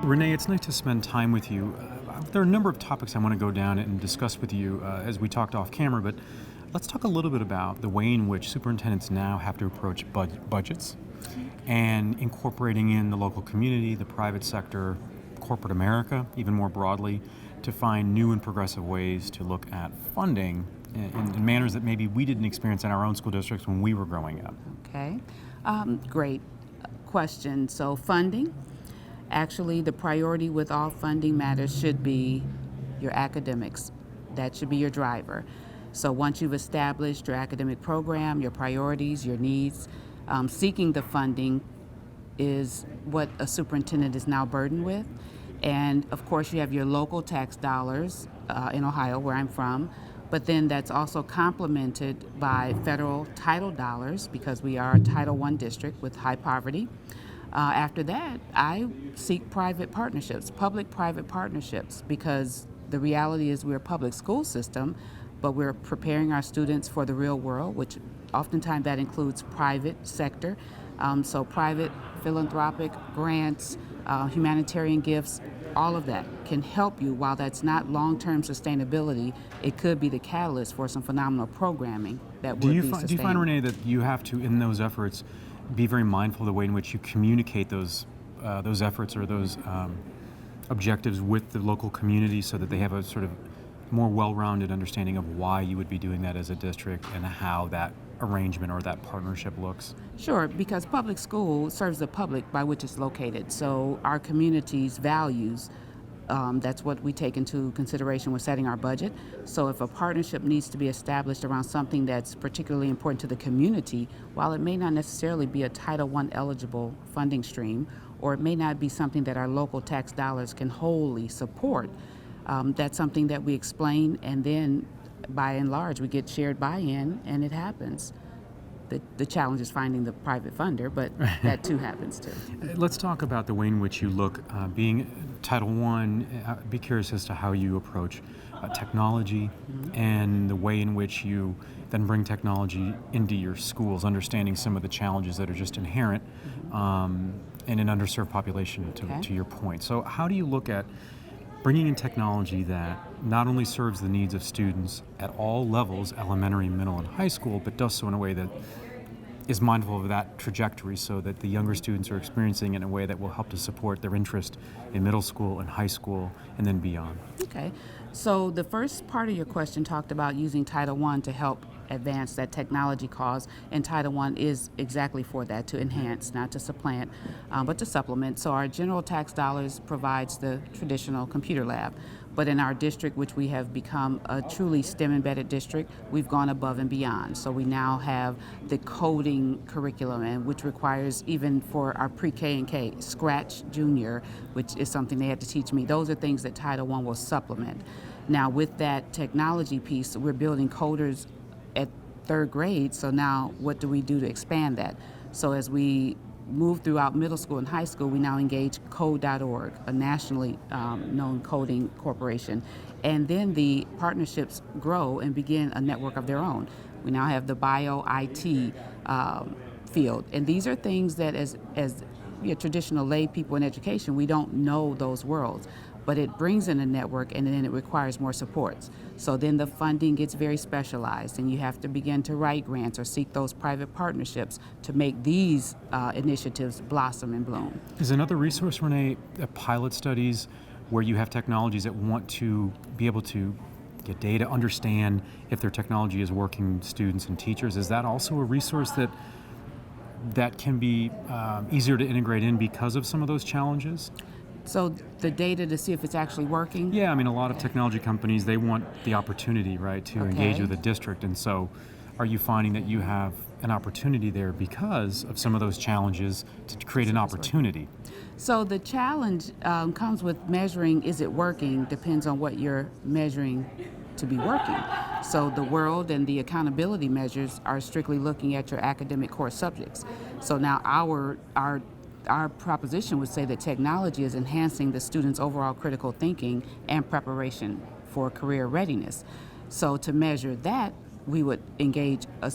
Renee, it's nice to spend time with you. There are a number of topics I want to go down and discuss with you as we talked off camera, but let's talk a little bit about the way in which superintendents now have to approach budgets and incorporating in the local community, the private sector, corporate America, even more broadly, to find new and progressive ways to look at funding in manners that maybe we didn't experience in our own school districts when we were growing up. Okay, great question. So funding, actually the priority with all funding matters should be your academics. That should be your driver. So once you've established your academic program, your priorities, your needs, seeking the funding is what a superintendent is now burdened with. And of course you have your local tax dollars in Ohio, where I'm from, but then that's also complemented by federal title dollars because we are a Title I district with high poverty. After that, I seek private partnerships, public-private partnerships, because the reality is we're a public school system, but we're preparing our students for the real world, which oftentimes that includes private sector. So private philanthropic grants, humanitarian gifts, all of that can help you. While that's not long-term sustainability, it could be the catalyst for some phenomenal programming that would be sustainable. Do you find, Renee, that you have to, in those efforts, be very mindful of the way in which you communicate those efforts or those objectives with the local community so that they have a sort of more well-rounded understanding of why you would be doing that as a district and how that arrangement or that partnership looks? Sure, because public school serves the public by which it's located. So our community's values, that's what we take into consideration when setting our budget. So if a partnership needs to be established around something that's particularly important to the community, while it may not necessarily be a Title I eligible funding stream, or it may not be something that our local tax dollars can wholly support, that's something that we explain, and then by and large we get shared buy-in and it happens. The challenge is finding the private funder, but that too happens too. Let's talk about the way in which you look, being Title I, be curious as to how you approach technology and the way in which you then bring technology into your schools, understanding some of the challenges that are just inherent in an underserved population, to your point. So how do you look at bringing in technology that not only serves the needs of students at all levels, elementary, middle, and high school, but does so in a way that is mindful of that trajectory so that the younger students are experiencing it in a way that will help to support their interest in middle school and high school and then beyond? Okay, so the first part of your question talked about using Title I to help advance that technology cause, and Title I is exactly for that, to enhance, not to supplant, but to supplement. So our general tax dollars provides the traditional computer lab, but in our district, which we have become a truly STEM-embedded district, we've gone above and beyond. So we now have the coding curriculum, and which requires, even for our pre-K and K, Scratch Junior, which is something they had to teach me. Those are things that Title I will supplement. Now with that technology piece, we're building coders at third grade, so now what do we do to expand that? So as we move throughout middle school and high school, we now engage code.org, a nationally known coding corporation, and then the partnerships grow and begin a network of their own. We now have the bio-IT field, and these are things that as traditional lay people in education, we don't know those worlds, but it brings in a network and then it requires more supports. So then the funding gets very specialized and you have to begin to write grants or seek those private partnerships to make these initiatives blossom and bloom. Is another resource, Renee, pilot studies where you have technologies that want to be able to get data, understand if their technology is working with students and teachers? Is that also a resource that can be easier to integrate in because of some of those challenges? So the data to see if it's actually working? Yeah, I mean, a lot of technology companies, they want the opportunity, right, to engage with a district. And so are you finding that you have an opportunity there because of some of those challenges to create an opportunity? So the challenge comes with measuring, is it working, depends on what you're measuring to be working. So the world and the accountability measures are strictly looking at your academic core subjects. So now our proposition would say that technology is enhancing the student's overall critical thinking and preparation for career readiness. So to measure that, we would engage a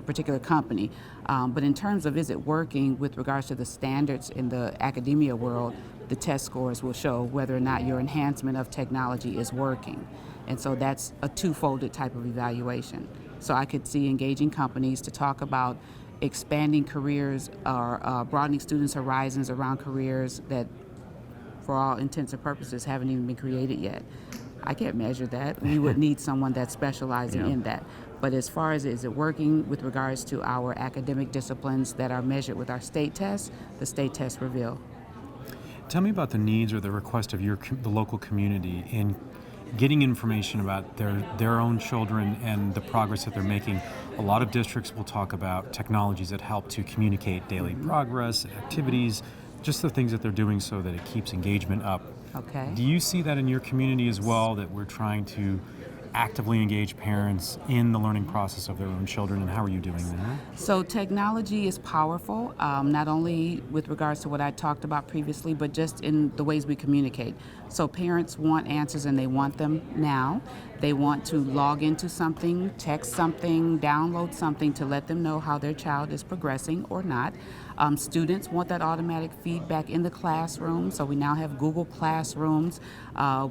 particular company. But in terms of is it working with regards to the standards in the academia world, the test scores will show whether or not your enhancement of technology is working. And so that's a two-folded type of evaluation. So I could see engaging companies to talk about expanding careers or broadening students' horizons around careers that, for all intents and purposes, haven't even been created yet. I can't measure that. We would need someone that's specializing in that. But as far as is it working with regards to our academic disciplines that are measured with our state tests, the state tests reveal. Tell me about the needs or the request of the local community in getting information about their own children and the progress that they're making. A lot of districts will talk about technologies that help to communicate daily progress, activities, just the things that they're doing so that it keeps engagement up. Okay. Do you see that in your community as well, that we're trying to actively engage parents in the learning process of their own children, and how are you doing that? So technology is powerful, not only with regards to what I talked about previously, but just in the ways we communicate. So parents want answers and they want them now. They want to log into something, text something, download something to let them know how their child is progressing or not. Students want that automatic feedback in the classroom, so we now have Google Classrooms.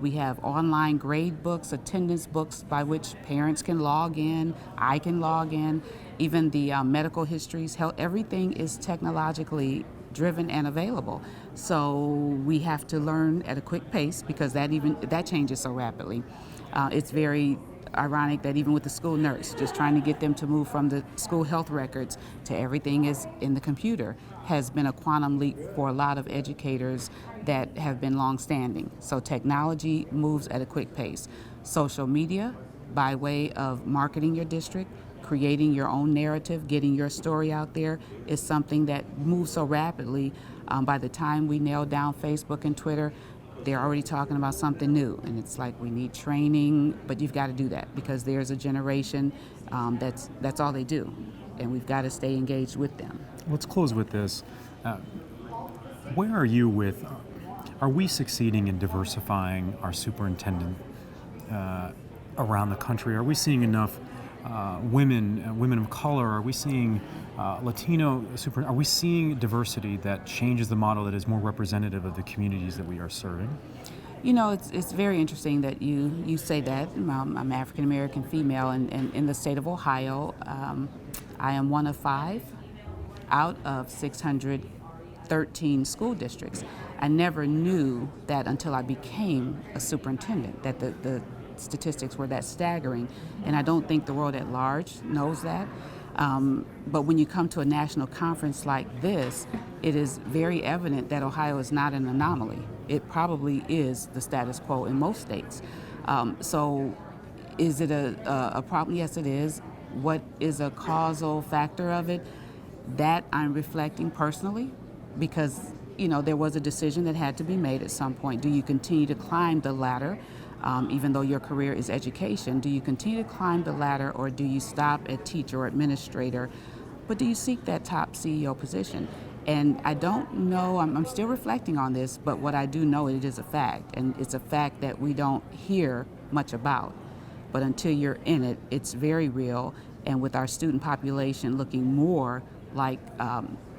We have online grade books, attendance books by which parents can log in, I can log in, even the medical histories, everything is technologically driven and available. So we have to learn at a quick pace because that changes so rapidly. It's very ironic that even with the school nurse, just trying to get them to move from the school health records to everything is in the computer has been a quantum leap for a lot of educators that have been long-standing. So technology moves at a quick pace. Social media, by way of marketing your district, creating your own narrative, getting your story out there, is something that moves so rapidly. By the time we nail down Facebook and Twitter, they're already talking about something new, and it's like we need training, but you've got to do that because there's a generation that's all they do, and we've got to stay engaged with them. Let's close with this. Where are you with, are we succeeding in diversifying our superintendent around the country? Are we seeing enough women of color? Are we seeing Latino are we seeing diversity that changes the model that is more representative of the communities that we are serving? You know, it's very interesting that you say that. I'm African American female, and in the state of Ohio, I am one of 5 out of 613 school districts. I never knew that until I became a superintendent, that the statistics were that staggering, and I don't think the world at large knows that. But when you come to a national conference like this, it is very evident that Ohio is not an anomaly. It probably is the status quo in most states. So is it a problem? Yes, it is. What is a causal factor of it? That I'm reflecting personally because, you know, there was a decision that had to be made at some point. Do you continue to climb the ladder? Even though your career is education, do you continue to climb the ladder, or do you stop at teacher or administrator, but do you seek that top CEO position? And I don't know, I'm still reflecting on this, but what I do know, it is a fact, and it's a fact that we don't hear much about. But until you're in it, it's very real, and with our student population looking more like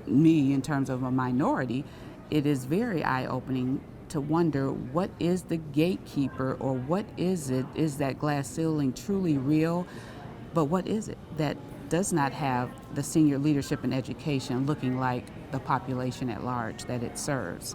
me in terms of a minority, it is very eye-opening to wonder what is the gatekeeper, or what is it? Is that glass ceiling truly real? But what is it that does not have the senior leadership in education looking like the population at large that it serves?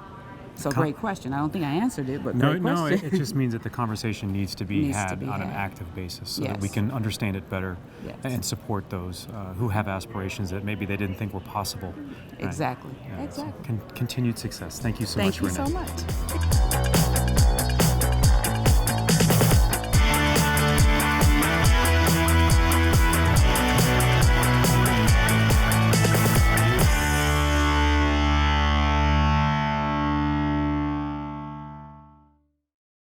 So great question. I don't think I answered it, but great question. No, it just means that the conversation needs to be had on an had. active basis so Yes. that we can understand it better Yes. and support those who have aspirations that maybe they didn't think were possible. Exactly. Right? Yeah, Exactly. So continued success. Thank you so Thank much, you Renee. so much.